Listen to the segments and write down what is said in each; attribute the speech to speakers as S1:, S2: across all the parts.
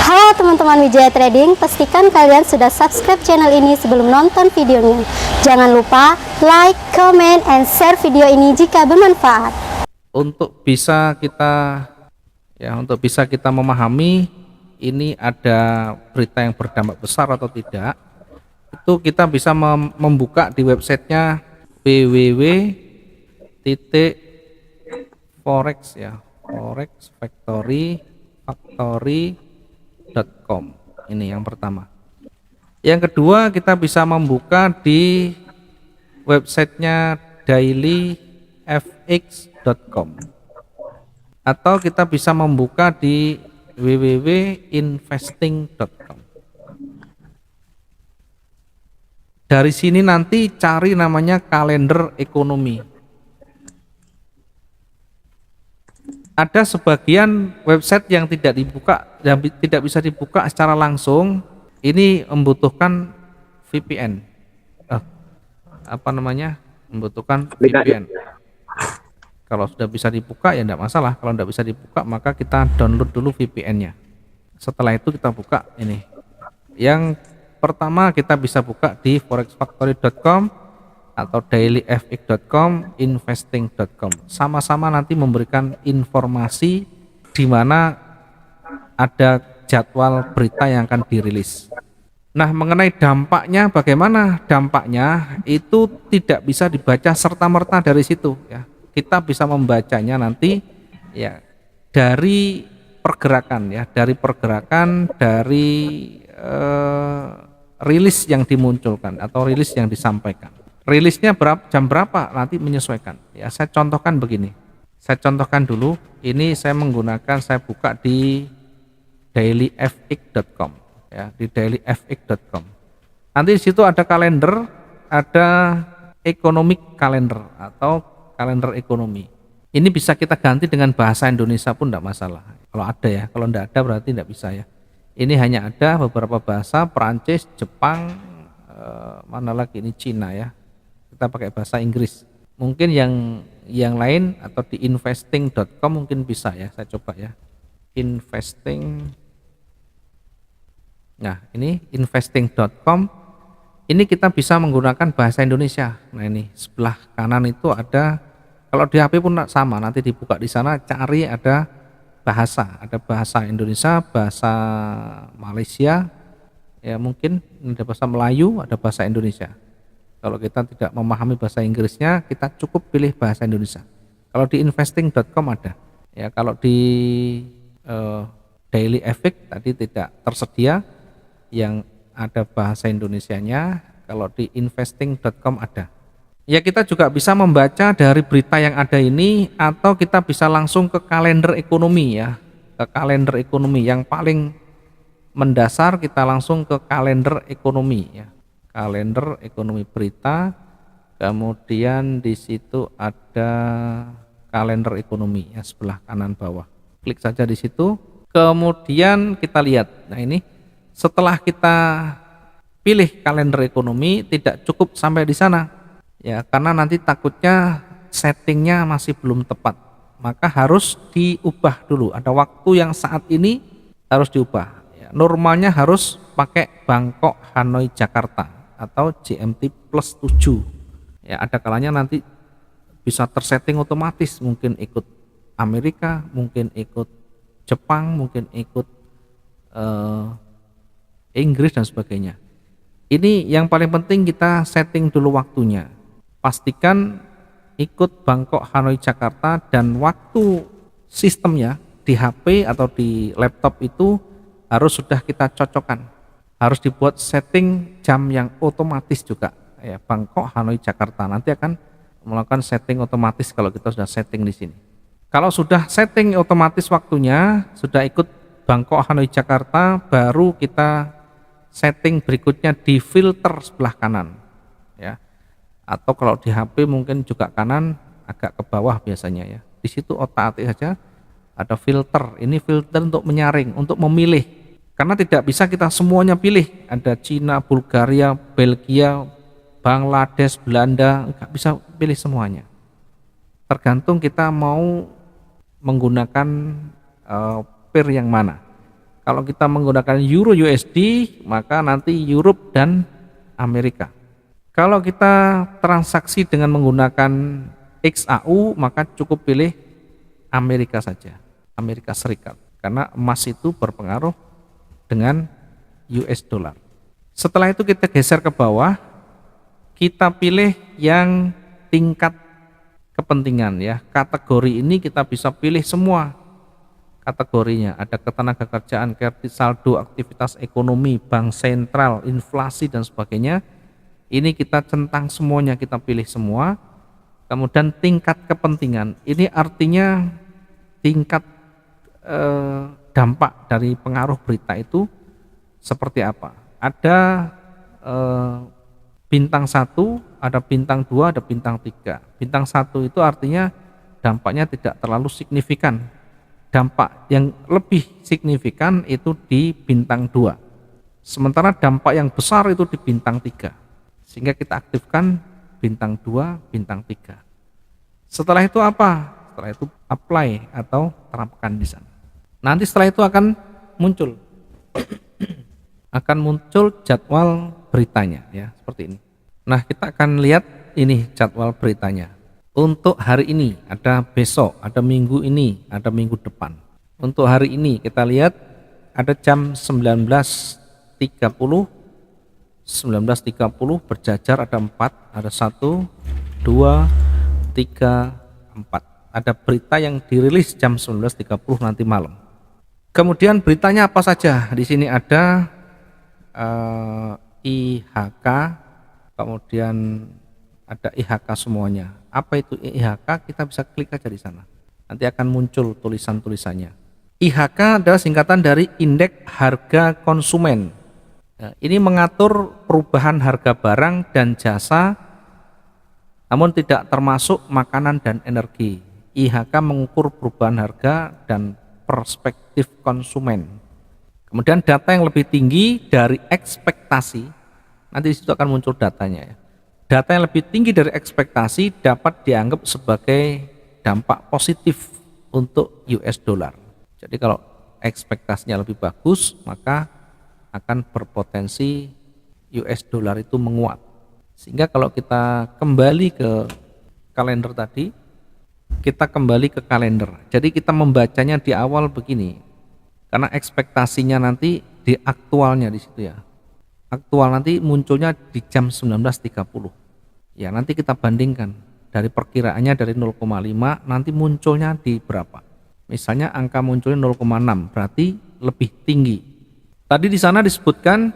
S1: Halo teman-teman Wijaya Trading, pastikan kalian sudah subscribe channel ini sebelum nonton videonya. Jangan lupa like, comment, and share video ini jika bermanfaat.
S2: Untuk bisa kita memahami ini ada berita yang berdampak besar atau tidak, itu kita bisa membuka di websitenya www.forex ya, forexfactory.com. Ini yang pertama. Yang kedua, kita bisa membuka di websitenya dailyfx.com, atau kita bisa membuka di www.investing.com. Dari sini nanti cari namanya kalender ekonomi. Ada sebagian website yang tidak bisa dibuka secara langsung. Ini membutuhkan VPN. Membutuhkan VPN. Kalau sudah bisa dibuka ya tidak masalah. Kalau tidak bisa dibuka maka kita download dulu VPN-nya. Setelah itu kita buka ini. Yang pertama kita bisa buka di forexfactory.com atau dailyfx.com, investing.com. Sama-sama nanti memberikan informasi di mana ada jadwal berita yang akan dirilis. Nah, mengenai dampaknya, bagaimana dampaknya itu tidak bisa dibaca serta-merta dari situ ya. Kita bisa membacanya nanti ya dari pergerakan ya, dari rilis yang dimunculkan atau rilis yang disampaikan. Rilisnya jam berapa nanti menyesuaikan. Ya, saya contohkan begini. Saya contohkan dulu. Ini saya buka di dailyfx.com ya, di dailyfx.com. Nanti di situ ada kalender, ada economic calendar atau kalender ekonomi. Ini bisa kita ganti dengan bahasa Indonesia pun tidak masalah. Kalau ada ya, kalau tidak ada berarti tidak bisa ya. Ini hanya ada beberapa bahasa, Perancis, Jepang, mana lagi ini Cina ya. Kita pakai bahasa Inggris. Mungkin yang lain atau di investing.com mungkin bisa ya. Saya coba ya. Investing. Nah, ini investing.com. Ini kita bisa menggunakan bahasa Indonesia. Nah, ini sebelah kanan itu ada, kalau di HP pun sama, nanti dibuka di sana cari ada bahasa Indonesia, bahasa Malaysia, ya mungkin ada bahasa Melayu, ada bahasa Indonesia. Kalau kita tidak memahami bahasa Inggrisnya, kita cukup pilih bahasa Indonesia. Kalau di investing.com ada, ya kalau di dailyfx tadi tidak tersedia yang ada bahasa Indonesianya. Kalau di investing.com ada. Ya, kita juga bisa membaca dari berita yang ada ini, atau kita bisa langsung ke kalender ekonomi ya. Ke kalender ekonomi yang paling mendasar, kita langsung ke kalender ekonomi ya. Kalender ekonomi berita. Kemudian di situ ada kalender ekonomi ya, sebelah kanan bawah. Klik saja di situ. Kemudian kita lihat. Nah, ini setelah kita pilih kalender ekonomi tidak cukup sampai di sana. Ya, karena nanti takutnya settingnya masih belum tepat, maka harus diubah dulu. Ada waktu yang saat ini harus diubah. Ya, normalnya harus pakai Bangkok Hanoi Jakarta atau GMT plus 7. Ya, ada kalanya nanti bisa tersetting otomatis, mungkin ikut Amerika, mungkin ikut Jepang, mungkin ikut Inggris dan sebagainya. Ini yang paling penting kita setting dulu waktunya. Pastikan ikut Bangkok Hanoi Jakarta, dan waktu sistemnya di HP atau di laptop itu harus sudah kita cocokkan. Harus dibuat setting jam yang otomatis juga ya, Bangkok Hanoi Jakarta. Nanti akan melakukan setting otomatis kalau kita sudah setting di sini. Kalau sudah setting otomatis waktunya, sudah ikut Bangkok Hanoi Jakarta, baru kita setting berikutnya di filter sebelah kanan ya. Atau kalau di HP mungkin juga kanan, agak ke bawah biasanya ya. Di situ otak-atik saja ada filter. Ini filter untuk menyaring, untuk memilih. Karena tidak bisa kita semuanya pilih. Ada Cina, Bulgaria, Belgia, Bangladesh, Belanda, nggak bisa pilih semuanya. Tergantung kita mau menggunakan pair yang mana. Kalau kita menggunakan Euro USD, maka nanti Europe dan Amerika. Kalau kita transaksi dengan menggunakan XAU, maka cukup pilih Amerika saja, Amerika Serikat. Karena emas itu berpengaruh dengan US dollar. Setelah itu kita geser ke bawah, kita pilih yang tingkat kepentingan ya. Kategori ini kita bisa pilih semua kategorinya. Ada ketenagakerjaan, kredit saldo, aktivitas ekonomi, bank sentral, inflasi dan sebagainya. Ini kita centang semuanya, kita pilih semua. Kemudian tingkat kepentingan, ini artinya tingkat dampak dari pengaruh berita itu seperti apa. Ada bintang 1, ada bintang 2, ada bintang 3. Bintang 1 itu artinya dampaknya tidak terlalu signifikan. Dampak yang lebih signifikan itu di bintang 2. Sementara dampak yang besar itu di bintang 3. Sehingga kita aktifkan bintang 2, bintang 3. Setelah itu apa? Setelah itu apply atau terapkan di sana. Nanti setelah itu akan muncul jadwal beritanya ya, seperti ini. Nah, kita akan lihat ini jadwal beritanya. Untuk hari ini, ada besok, ada minggu ini, ada minggu depan. Untuk hari ini kita lihat ada jam 19.30 berjajar, ada 4, ada 1, 2, 3, 4. Ada berita yang dirilis jam 19.30 nanti malam. Kemudian beritanya apa saja? Di sini ada IHK, kemudian ada IHK semuanya. Apa itu IHK? Kita bisa klik aja di sana. Nanti akan muncul tulisan-tulisannya. IHK adalah singkatan dari Indeks Harga Konsumen. Nah, ini mengatur perubahan harga barang dan jasa, namun tidak termasuk makanan dan energi. IHK mengukur perubahan harga dan perspektif konsumen. Kemudian data yang lebih tinggi dari ekspektasi, nanti di situ akan muncul datanya ya. Data yang lebih tinggi dari ekspektasi dapat dianggap sebagai dampak positif untuk US dollar. Jadi kalau ekspektasinya lebih bagus, maka akan berpotensi US dollar itu menguat. Sehingga kalau kita kembali ke kalender tadi, kita kembali ke kalender. Jadi kita membacanya di awal begini, karena ekspektasinya nanti di aktualnya di situ ya. Aktual nanti munculnya di jam 19.30. Ya, nanti kita bandingkan dari perkiraannya dari 0,5 nanti munculnya di berapa. Misalnya angka munculnya 0,6, berarti lebih tinggi. Tadi di sana disebutkan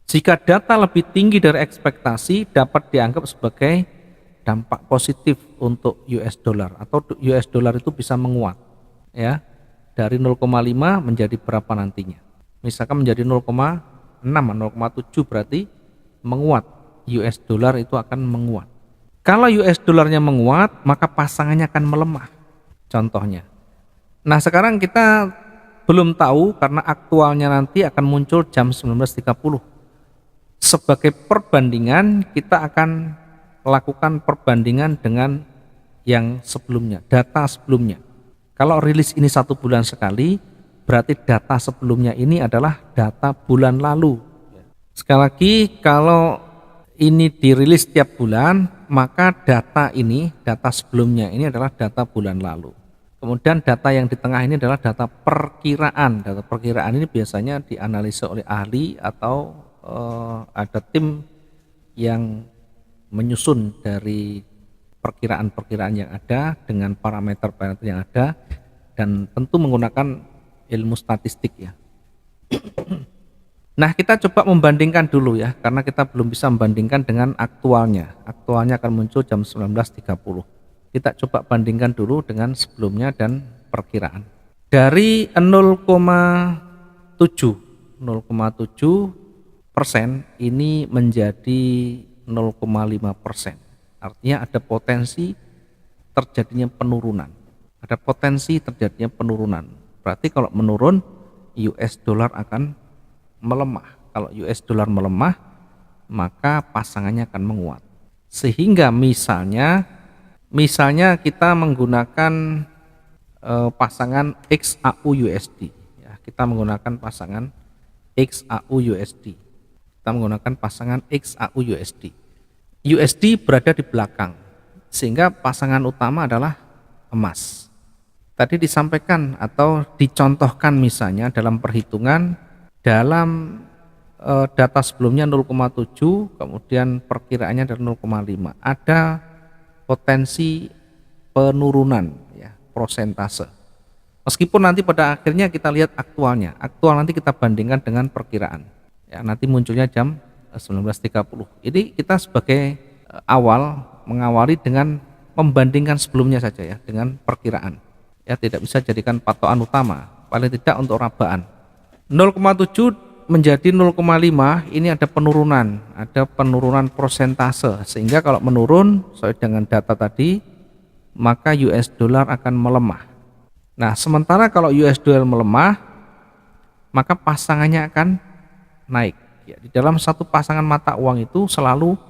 S2: jika data lebih tinggi dari ekspektasi dapat dianggap sebagai dampak positif untuk US dollar, atau US dollar itu bisa menguat ya, dari 0,5 menjadi berapa nantinya. Misalkan menjadi 0,6, 0,7 berarti menguat, US dollar itu akan menguat. Kalau US dollarnya menguat, maka pasangannya akan melemah. Contohnya. Nah, sekarang kita belum tahu karena aktualnya nanti akan muncul jam 19.30. Sebagai perbandingan, kita akan lakukan perbandingan dengan yang sebelumnya, data sebelumnya. Kalau rilis ini 1 bulan sekali, berarti data sebelumnya ini adalah data bulan lalu. Sekali lagi, kalau ini dirilis tiap bulan, maka data ini, data sebelumnya ini adalah data bulan lalu. Kemudian data yang di tengah ini adalah data perkiraan. Data perkiraan ini biasanya dianalisa oleh ahli atau ada tim yang menyusun dari perkiraan-perkiraan yang ada dengan parameter-parameter yang ada, dan tentu menggunakan ilmu statistik ya. Nah, kita coba membandingkan dulu ya, karena kita belum bisa membandingkan dengan aktualnya. Aktualnya akan muncul jam 19.30. Kita coba bandingkan dulu dengan sebelumnya dan perkiraan. Dari 0,7% ini menjadi 0,5%. Artinya ada potensi terjadinya penurunan. Ada potensi terjadinya penurunan. Berarti kalau menurun, US dollar akan melemah. Kalau US dollar melemah, maka pasangannya akan menguat. Sehingga misalnya kita menggunakan pasangan XAU USD. Ya, kita menggunakan pasangan XAU USD. Kita menggunakan pasangan XAU USD. USD berada di belakang, sehingga pasangan utama adalah emas. Tadi disampaikan atau dicontohkan misalnya dalam perhitungan dalam data sebelumnya 0,7, kemudian perkiraannya adalah 0,5. Ada potensi penurunan ya, persentase. Meskipun nanti pada akhirnya kita lihat aktualnya, aktual nanti kita bandingkan dengan perkiraan. Ya, nanti munculnya jam 19.30. Ini kita sebagai awal mengawali dengan membandingkan sebelumnya saja ya dengan perkiraan. Ya, tidak bisa jadikan patokan utama, paling tidak untuk rabaan. 0,7 menjadi 0,5 ini ada penurunan persentase, sehingga kalau menurun sesuai dengan data tadi maka US dollar akan melemah. Nah, sementara kalau US dollar melemah, maka pasangannya akan naik. Ya, di dalam satu pasangan mata uang itu selalu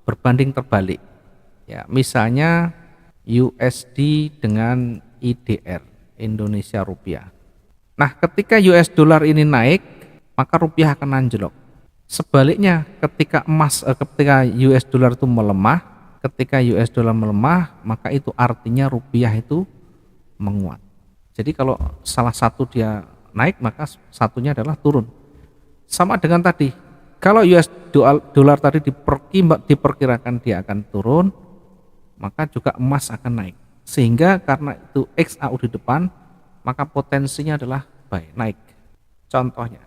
S2: berbanding terbalik. Ya, misalnya USD dengan IDR, Indonesia Rupiah. Nah, ketika US dollar ini naik, maka rupiah akan anjlok. Sebaliknya, ketika US dollar itu melemah, maka itu artinya rupiah itu menguat. Jadi kalau salah satu dia naik, maka satunya adalah turun. Sama dengan tadi, kalau US dollar tadi diperkirakan dia akan turun, maka juga emas akan naik. Sehingga karena itu XAU di depan, maka potensinya adalah naik. Contohnya